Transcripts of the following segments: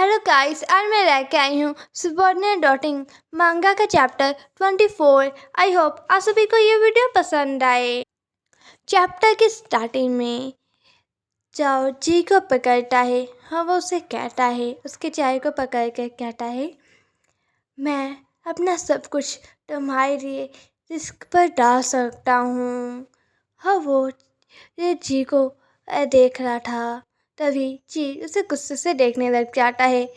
Hello guys, आज मैं लेके आई हूँ सुबॉर्डिनेट डॉटिंग मांगा का चैप्टर 24। आई होप आप सभी को ये वीडियो पसंद आए। चैप्टर की स्टार्टिंग में चाओ जी को पकड़ता है। हाँ, वो उसे कहता है, उसके चाय को पकड़ कर कहता है, मैं अपना सब कुछ तुम्हारे लिए रिस्क पर डाल सकता हूँ। हाँ, वो ये जी को देख रहा था। तभी जी उसे गुस्से से देखने लग जाता है।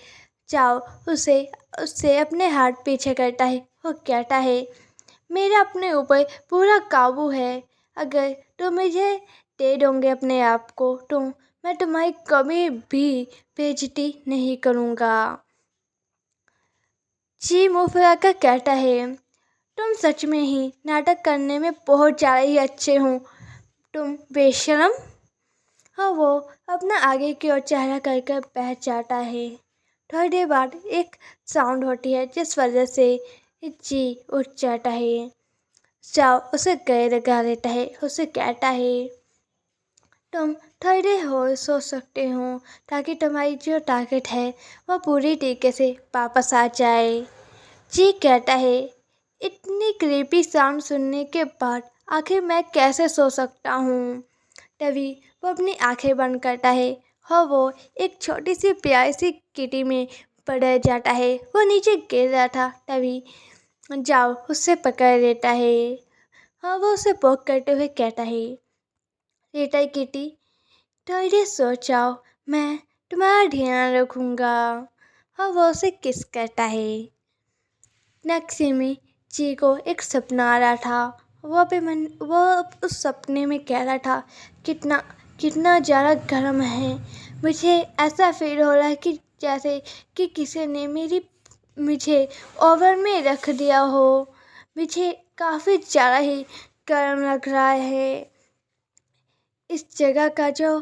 चाओ उसे उससे अपने हाथ पीछे करता है। वो कहता है, मेरा अपने ऊपर पूरा काबू है। अगर तुम मुझे दे दोगे अपने आप को तो मैं तुम्हारी कभी भी बेइज्जती नहीं करूँगा। जी मुँह फुलाकर कहता है, तुम सच में ही नाटक करने में बहुत ज़्यादा ही अच्छे हो, तुम बेशरम। हाँ, वो अपना आगे की ओर चेहरा करके बैठ जाता है। थोड़ी देर बाद एक साउंड होती है जिस वजह से जी उठ जाता है। चाओ उसे गले लगा लेता है। उसे कहता है, तुम थोड़ी देर और सो सकते हो ताकि तुम्हारी जो टारगेट है वो पूरी तरीके से वापस आ जाए। जी कहता है, इतनी क्रीपी साउंड सुनने के बाद आखिर मैं कैसे सो सकता हूँ। तभी वो अपनी आंखें बंद करता है और वो एक छोटी सी प्यारी सी किटी में पड़ जाता है। वो नीचे गिर रहा था। तभी जाओ उससे पकड़ लेता है। हाँ, वो उसे पोक करते हुए कहता है, लेटा किटी, थोड़ी देर सो जाओ, मैं तुम्हारा ध्यान रखूँगा। हाँ, वो उसे किस करता है। नेक्स्ट सीन में जी को एक सपना आ रहा था। वो उस सपने में कह रहा था, कितना कितना ज़्यादा गर्म है। मुझे ऐसा फील हो रहा है कि जैसे कि किसी ने मुझे ओवन में रख दिया हो। मुझे काफ़ी ज़्यादा ही गर्म लग रहा है। इस जगह का जो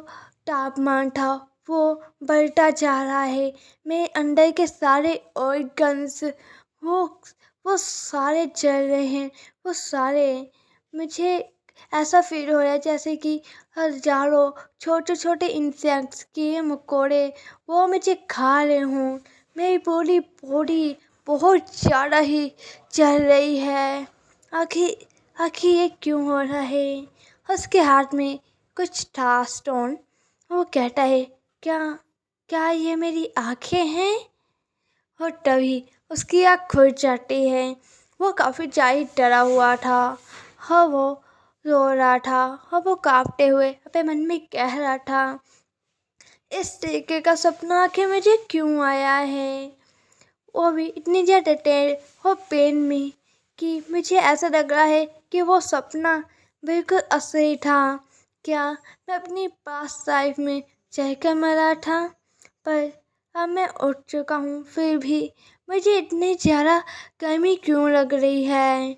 तापमान था वो बढ़ता जा रहा है। मेरे अंदर के सारे ऑर्गन्स वो वो सारे जल रहे हैं। वो सारे मुझे ऐसा फील हो रहा है जैसे कि हजारों छोटे छोटे इंसेक्ट्स, कीड़े मकोड़े वो मुझे खा रहे हों। मेरी पूरी बॉडी बहुत ज़्यादा ही जल रही है। आखिर आखिर ये क्यों हो रहा है। उसके हाथ में कुछ था स्टोन। वो कहता है, क्या क्या ये मेरी आंखें हैं। और तभी उसकी आँख खुल जाती है। वो काफ़ी ज़्यादा डरा हुआ था। हाँ, वो रो रहा था और वो काँपते हुए अपने मन में कह रहा था, इस तरीके का सपना आखिर मुझे क्यों आया है। वो भी इतनी ज़्यादा टेढ़ और पेन में कि मुझे ऐसा लग रहा है कि वो सपना बिल्कुल असली था। क्या मैं अपनी पास्ट लाइफ में रहकर मरा था, पर अब मैं उठ चुका हूँ, फिर भी मुझे इतनी ज़्यादा गर्मी क्यों लग रही है।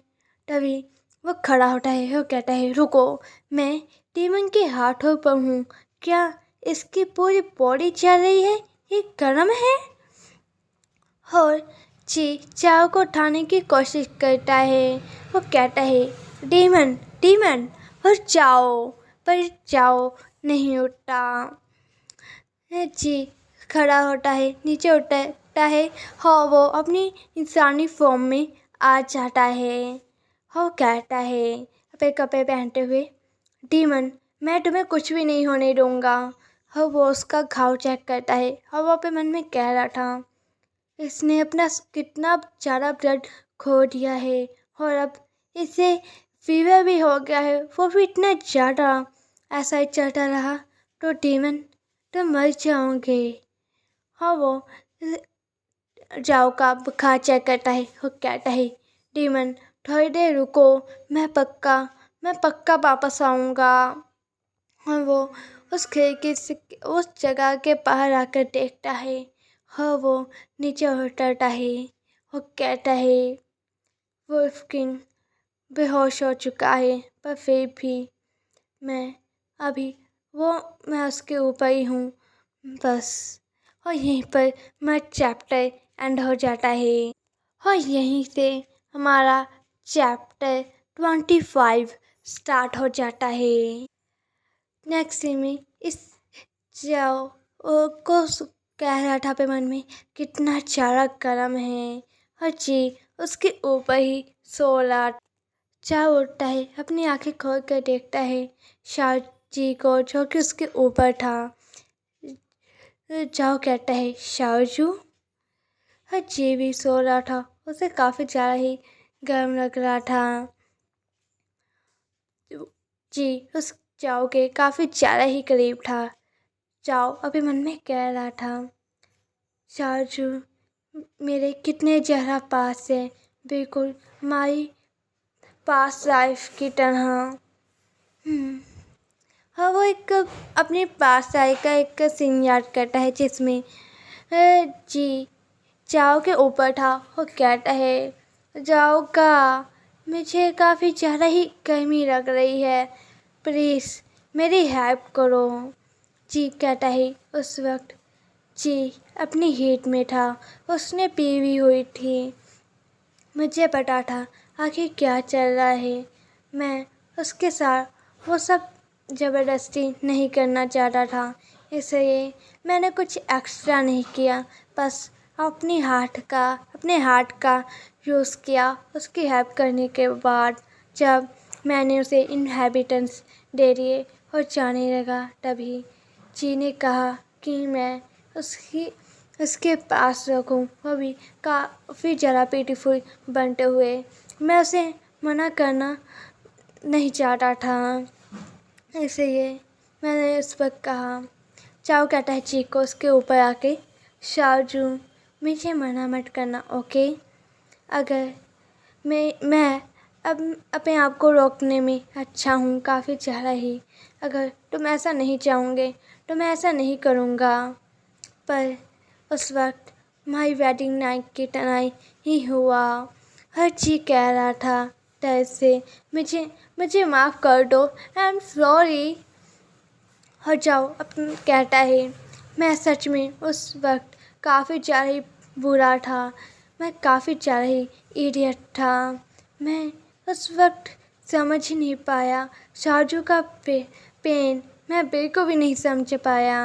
तभी वो खड़ा होता है। वो कहता है, रुको, मैं डीमन के हाथों पर हूँ। क्या इसकी पूरी बॉडी चल रही है, ये गर्म है। और जी चाव को उठाने की कोशिश करता है। वो कहता है, डीमन डीमन। और चाओ, पर चाओ नहीं उठता है। जी खड़ा होता है, नीचे उतरता है। हाँ, वो अपनी इंसानी फॉर्म में आ जाता है। वो कहता है अपने कपड़े पहनते हुए, डीमन मैं तुम्हें कुछ भी नहीं होने दूंगा। हाँ, वो उसका घाव चेक करता है। हाँ, वो अपने मन में कह रहा था, इसने अपना कितना ज़्यादा ब्लड खो दिया है और अब इसे फीवर भी हो गया है, वो भी इतना ज़्यादा। ऐसा ही चलता रहा तो डीमन तुम मर जाओगे। हाँ, वो जाओ का बुखार चेक करता है। वो कहता है, डीमन थोड़ी देर रुको, मैं पक्का वापस आऊँगा। और वो उस खिड़की से उस जगह के बाहर आकर देखता है। हाँ, वो नीचे उतरता है। वो कहता है, वुल्फ किंग बेहोश हो चुका है, पर फिर भी मैं अभी मैं उसके ऊपर ही हूँ बस। और यहीं पर मैं चैप्टर एंड हो जाता है। और यहीं से हमारा चैप्टर 25 स्टार्ट हो जाता है। नेक्स्ट सीन में इस जाओ को कह रहा था अपने मन में, कितना चारा गर्म है। और जी उसके ऊपर ही सो रहा। चाव उठता है, अपनी आंखें खोल कर देखता है शाह जी को, जो कि उसके ऊपर था। चाव कहता है, शाहजू। हर जी भी सो रहा था, उसे काफ़ी ज़्यादा ही गर्म लग रहा था। जी उस चाव के काफ़ी ज़्यादा ही करीब था। चाव अभी मन में कह रहा था, शाहजू मेरे कितने ज़्यादा पास है, बिल्कुल हमारी पास लाइफ की तरह। हाँ, वो एक अपने पास आई का एक सीन याद करता है जिसमें जी चाव के ऊपर था। वो कहता है, जाओ का मुझे काफ़ी ज़्यादा ही गर्मी लग रही है, प्लीज़ मेरी हेल्प करो। जी कहता है, उस वक्त जी अपनी हीट में था, उसने पी हुई हुई थी। मुझे पता था आखिर क्या चल रहा है। मैं उसके साथ वो सब ज़बरदस्ती नहीं करना चाहता था, इसलिए मैंने कुछ एक्स्ट्रा नहीं किया, बस अपने हाथ का यूज़ किया। उसकी हेल्प करने के बाद जब मैंने उसे इनहेबिटेंस दे दिए और जाने लगा, तभी जी ने कहा कि मैं उसके पास रखूं। वो भी काफ़ी ज़्यादा ब्यूटीफुल बनते हुए। मैं उसे मना करना नहीं चाहता था, इसलिए मैंने उस वक्त कहा। चाव कहता है चीक को उसके ऊपर आके, शाहजू मुझे मना मत करना, ओके। अगर मैं अब अपने आप को रोकने में अच्छा हूँ काफ़ी ज़्यादा ही। अगर तुम ऐसा नहीं चाहोगे तो मैं ऐसा नहीं करूँगा। पर उस वक्त हमारी वेडिंग नाइट की तरह ही हुआ। हर चीज़ कह रहा था डर से, मुझे माफ़ कर दो, आई एम सॉरी। हो जाओ अपन कहता है, मैं सच में उस वक्त काफ़ी ज़्यादा ही बुरा था। मैं काफ़ी ज़्यादा ही इडियट था। मैं उस वक्त समझ ही नहीं पाया शाहजू का पेन मैं बिल्कुल भी नहीं समझ पाया।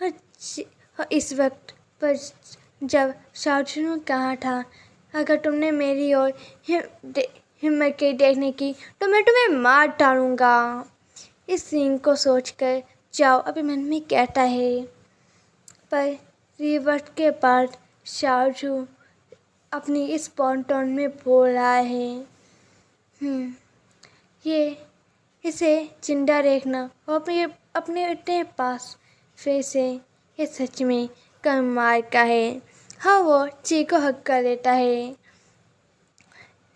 और इस वक्त पर जब शाहजू ने कहा था, अगर तुमने मेरी ओर हिम्मत की देखने की तो मैं तुम्हें मार डालूँगा। इस सीन को सोचकर चाव अभी मन में कहता है, पर रिवर्ट के बाद शाहजू अपनी इस पॉन्टोन में बोल रहा है, ये इसे जिंदा देखना और अपने इतने पास फिर से, ये सच में कमाल का है। हाँ, वो ची को हक कर लेता है।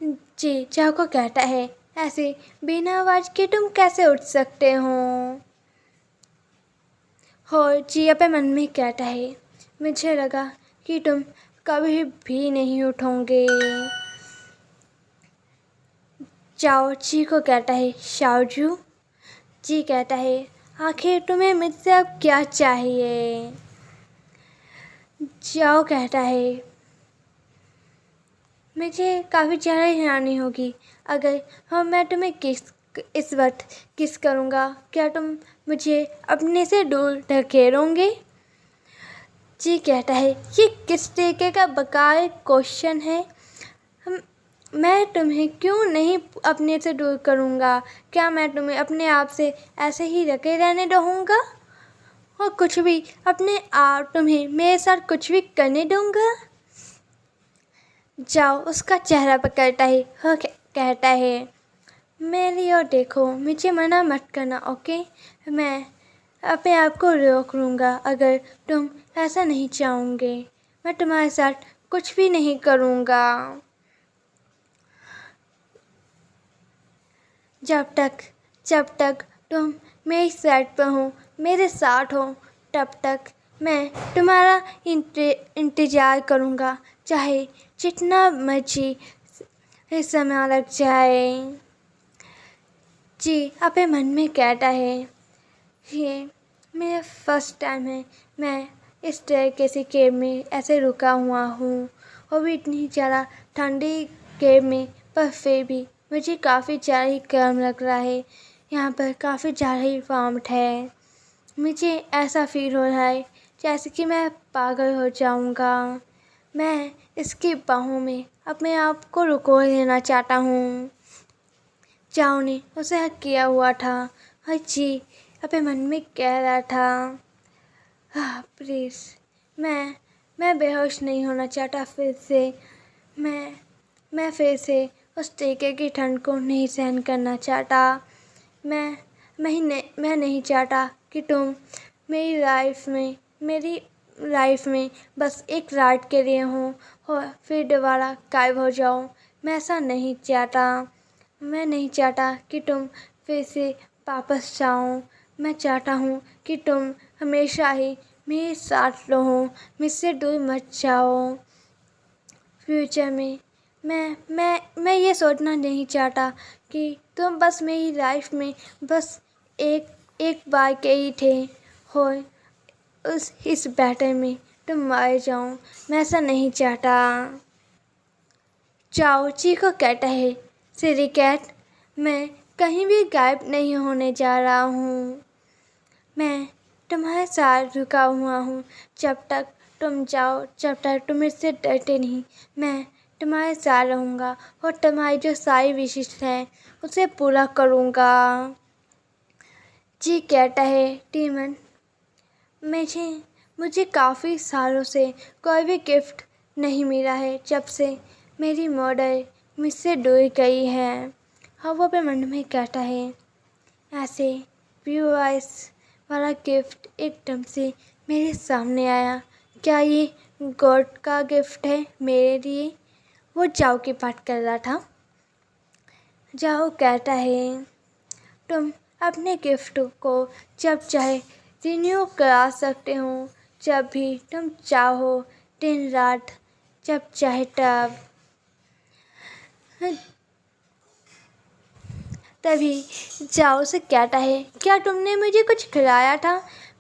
जी चाव को कहता है, ऐसे बिना आवाज़ के तुम कैसे उठ सकते हो। और जी अपने मन में कहता है, मुझे लगा कि तुम कभी भी नहीं उठोगे। चाव जी को कहता है, शाहजू। जी कहता है, आखिर तुम्हें मुझसे अब क्या चाहिए। चाव कहता है, मुझे काफ़ी ज़्यादा हैरानी होगी अगर मैं तुम्हें इस वक्त किस करूँगा, क्या तुम मुझे अपने से दूर ढकेलोगे। जी कहता है, ये किस तरीके का बेकार क्वेश्चन है। मैं तुम्हें क्यों नहीं अपने से दूर करूँगा। क्या मैं तुम्हें अपने आप से ऐसे ही रखे रहने दूँगा और कुछ भी अपने आप तुम्हें मेरे साथ कुछ भी करने दूँगा। जाओ उसका चेहरा पकड़ता है और कहता है, मेरी ओर देखो, मुझे मना मत करना, ओके। मैं अपने आप को रोक लूँगा अगर तुम ऐसा नहीं चाहोगे। मैं तुम्हारे साथ कुछ भी नहीं करूँगा। जब तक तुम मेरी साइड पर हो, मेरे साथ हो, तब तक मैं तुम्हारा इंतज़ार करूँगा, चाहे जितना मर्जी समय लग जाए। जी अपने मन में कहता है, ये मेरा फर्स्ट टाइम है मैं इस तरह किसी केव में ऐसे रुका हुआ हूँ, और भी इतनी ज़्यादा ठंडी केव में, पर फिर भी मुझे काफ़ी ज़्यादा ही गर्म लग रहा है। यहाँ पर काफ़ी ज़्यादा ही वार्म है। मुझे ऐसा फील हो रहा है जैसे कि मैं पागल हो जाऊंगा। मैं इसकी बाहों में अपने आप को रुको लेना चाहता हूँ। चाओ ने उसे हक किया हुआ था। हर जी अपने मन में कह रहा था, हाँ प्लीज़, मैं बेहोश नहीं होना चाहता फिर से। मैं फिर से उस टीके की ठंड को नहीं सहन करना चाहता। मैं नहीं चाहता कि तुम मेरी लाइफ में बस एक रात के लिए हो और फिर दोबारा गायब हो जाओ। मैं ऐसा नहीं चाहता। मैं नहीं चाहता कि तुम फिर से वापस जाओ। मैं चाहता हूँ कि तुम हमेशा ही मेरे साथ रहो, मुझसे दूर मत जाओ। फ्यूचर में मैं ये सोचना नहीं चाहता कि तुम बस मेरी लाइफ में बस एक बार के ही थे और इस बैटल में तुम मारे जाओ। मैं ऐसा नहीं चाहता। चाओ चीको कहता है, सिरी कैट, मैं कहीं भी गायब नहीं होने जा रहा हूँ। मैं तुम्हारे साथ रुका हुआ हूँ जब तक तुम जाओ, जब तक तुम इससे डरते नहीं। मैं तुम्हारे साथ रहूँगा और तुम्हारी जो सारी विशेष हैं उसे पूरा करूँगा। जी कहता है, टीमन, मुझे काफ़ी सालों से कोई भी गिफ्ट नहीं मिला है जब से मेरी मॉडल मुझसे दूर गई है। हाँ, वो अपने मन में कहता है, ऐसे ब्लू आइस वाला गिफ्ट एकदम से मेरे सामने आया। क्या ये गॉड का गिफ्ट है मेरे लिए? वो जाओ की बात कर रहा था। जाओ कहता है, तुम अपने गिफ्ट को जब चाहे रिन्यू करा सकते हो, जब भी तुम चाहो, दिन रात, जब चाहे तब। तभी जाओ से कहता है, क्या तुमने मुझे कुछ खिलाया था?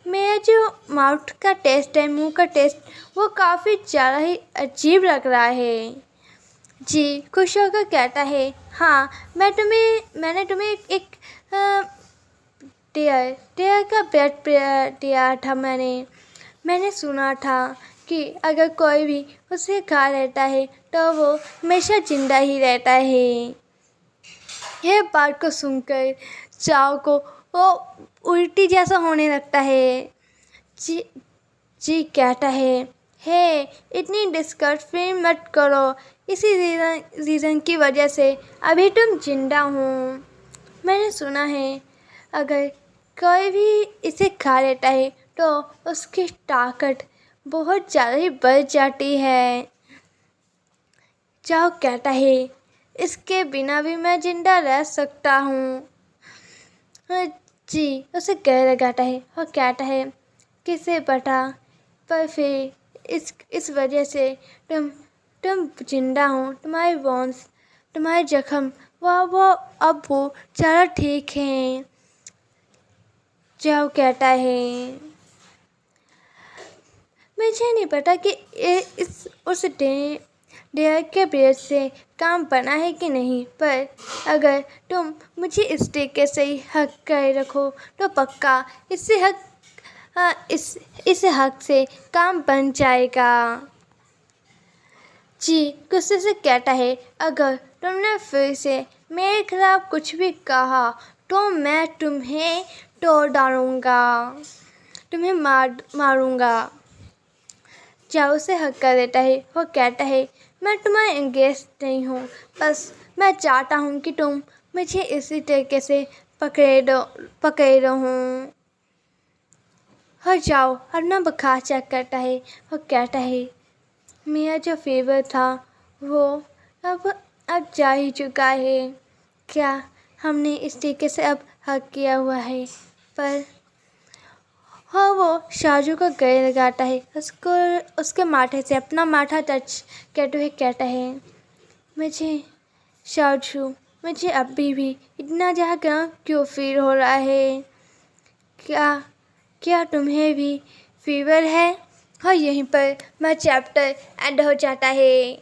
मेरा जो माउथ का टेस्ट है, मुंह का टेस्ट, वो काफ़ी ज़्यादा ही अजीब लग रहा है। जी खुश होकर कहता है, हाँ, मैंने तुम्हें एक डेयर का ब्रेड दिया था। मैंने सुना था कि अगर कोई भी उसे खा लेता है तो वो हमेशा जिंदा ही रहता है। यह बात को सुनकर चाओ को वो उल्टी जैसा होने लगता है। जी कहता है, हे, इतनी डिस्कस फील मत करो। इसी रीज़न की वजह से अभी तुम जिंदा हो। मैंने सुना है अगर कोई भी इसे खा लेता है तो उसकी ताकत बहुत ज़्यादा ही बढ़ जाती है। चाओ कहता है, इसके बिना भी मैं जिंदा रह सकता हूँ। जी उसे कह लगाता है और कहता है, किसे पता, पर फिर इस वजह से तुम जिंदा हो। तुम्हारे बोन्स, तुम्हारे जख्म, वो अब वो ज़्यादा ठीक हैं। जाओ कहता है, मुझे नहीं पता कि उस डेयर के ब्रेड से काम बना है कि नहीं, पर अगर तुम मुझे इस तरीके से ही हक कर रखो तो पक्का इस हक से काम बन जाएगा। जी गुस्से से कहता है, अगर तुमने फिर से मेरे खिलाफ कुछ भी कहा तो मैं तुम्हें तोड़ डालूंगा, तुम्हें मारूंगा। जाओ से हक कर देता है और कहता है, मैं तुम्हारा एंगेज नहीं हूँ, बस मैं चाहता हूँ कि तुम मुझे इसी तरीके से पकड़े रहो। और जाओ अपना बुखार चेक करता है और कहता है, मेरा जो फीवर था वो अब जा ही चुका है। क्या हमने इस तरीके से अब हक किया हुआ है? पर हाँ, वो शाजू को गले लगाता है, उसके माथे से अपना माथा टच करते हुए कहता है, मुझे शाजू, मुझे अभी भी इतना ज़्यादा क्यों फील हो रहा है? क्या तुम्हें भी फीवर है? और यहीं पर मैं चैप्टर एंड हो जाता है।